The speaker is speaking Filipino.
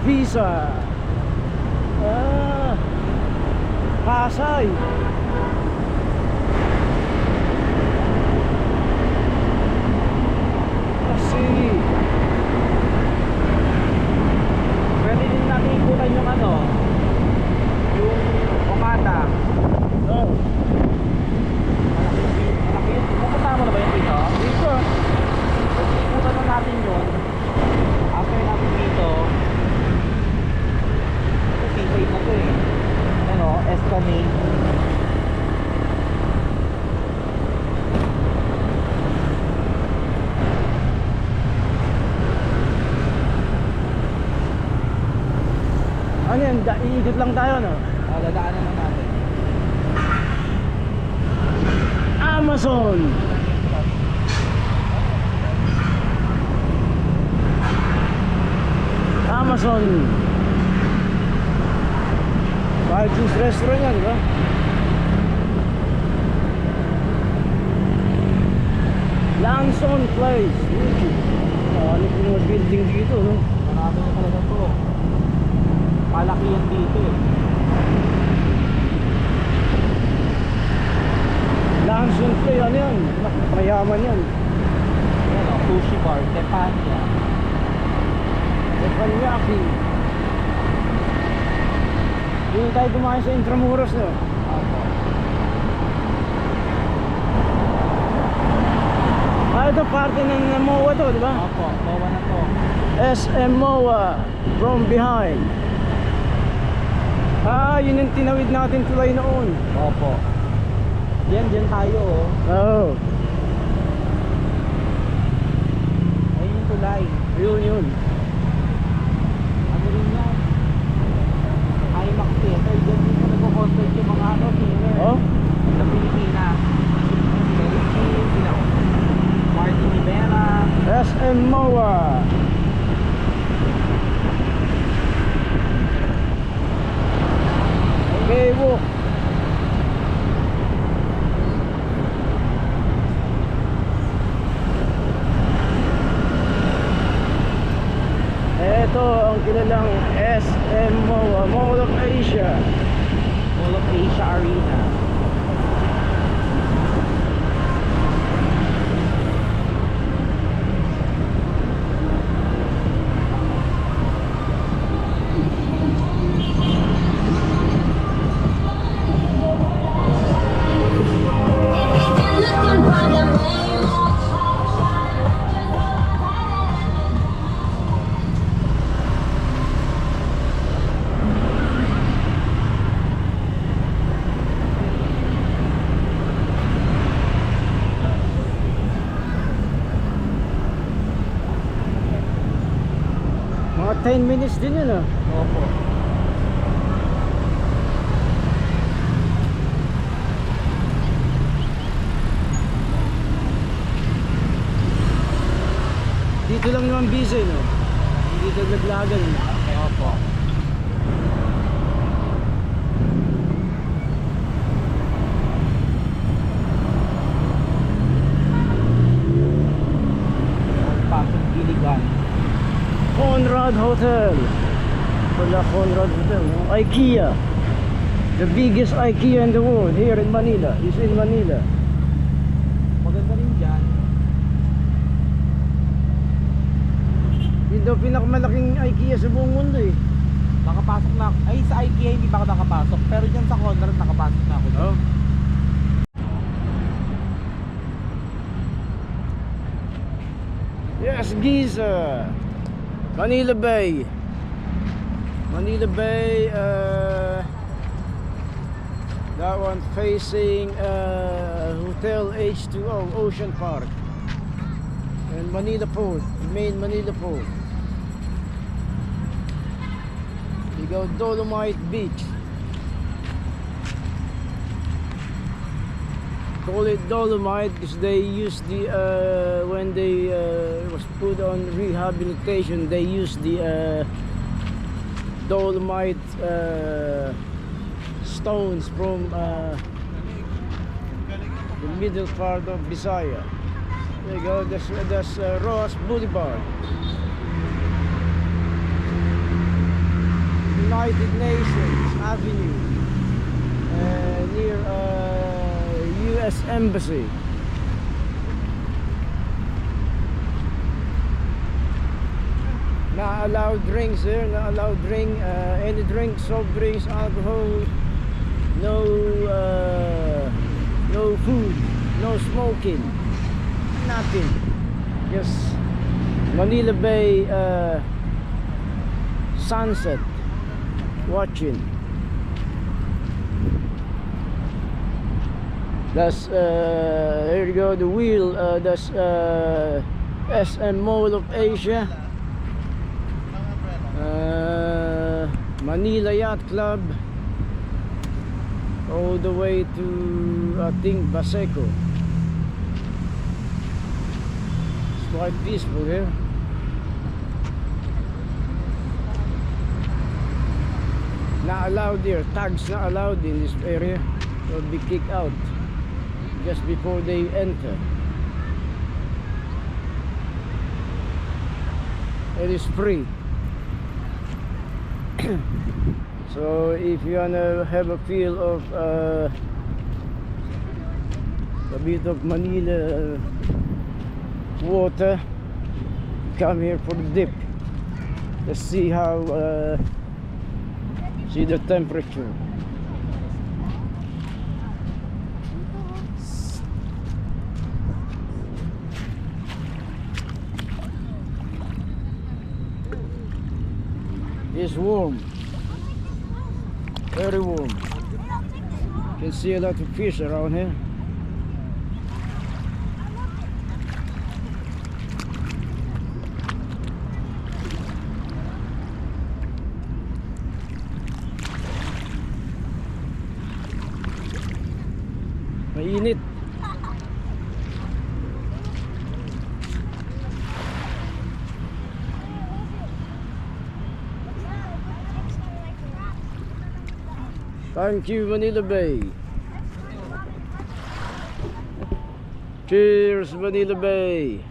visa. Pasay. Kasi pwede din natin ikutan yung ano, yung Okada. Oh. Malaki yun. Pupunta mo na ba yun dito? Dito. Pwede ikutan na natin yun. After natin dito, ito seaside na to eh. Ano, Escalade. Ano yan? Iikot lang tayo, no? Dadaanan lang natin. Amazon! Amazon! Five Juice Restaurant yan, di ba? Lanson Place. Ano po mga building dito, no? Marami na talaga to. Malaki yan dito eh. Lanson Place, ano yan? Mayaman yan. Yan o, sushi bar, Tepanya. Tepanyaki. Hindi tayo kumain sa Intramuros, no? Opo. Ito parte ng MOA to, di ba? Opo, MOA na to. SM MOA from behind. Yun yung tinawid natin tulay noon. Opo. Diyan tayo, oh. Oo. Ayun yung tulay. Yun. Ano rin yan? IMAX Theater. Diyan din ka nagko-concert yung mga ano, singer. Oh? Sa Pilipinas. Martin Rivera. SM MOA. Okay, walk. Ito ang kilalang SM MOA, Mall of Asia. Mall of Asia Arena. Mga 10 minutes din yun, ah. Opo. Dito lang naman busy, no? Dito naglagan. Opo. Pasok Giligan. Conrad Hotel. Wala Conrad Hotel, no? IKEA. The biggest IKEA in the world here in Manila. Is in Manila. Maganda rin dyan. Yun daw pinakamalaking IKEA sa buong mundo eh. Nakapasok na. Ay, sa IKEA hindi pa ako nakapasok. Pero dyan sa Conrad nakapasok na ako. Oh. Yes, Giza. Manila Bay. Manila Bay, that one facing Hotel H2O, Ocean Park. And Manila Port, the main Manila Port. You go Dolomite Beach. Call it Dolomite because they used the when they was put on rehabilitation, they used the Dolomite stones from the middle part of Bisaya. There you go. That's Ross Boulevard. United Nations Avenue, near US Embassy. Not allowed drinks here, not allowed drink, any drink, soft drinks, alcohol, no food, no smoking, nothing. Just Manila Bay sunset watching. That's here you go, the wheel, that's SM Mall of Asia, Manila Yacht Club, all the way to I think Baseco. It's quite peaceful here. Not allowed here, tags not allowed in this area. They'll be kicked out just before they enter. It is free. So if you wanna have a feel of a bit of Manila water, come here for the dip. Let's see how see the temperature. It's warm, very warm. You can see a lot of fish around here. Mainit. Thank you, Manila Bay. Cheers, Manila Bay.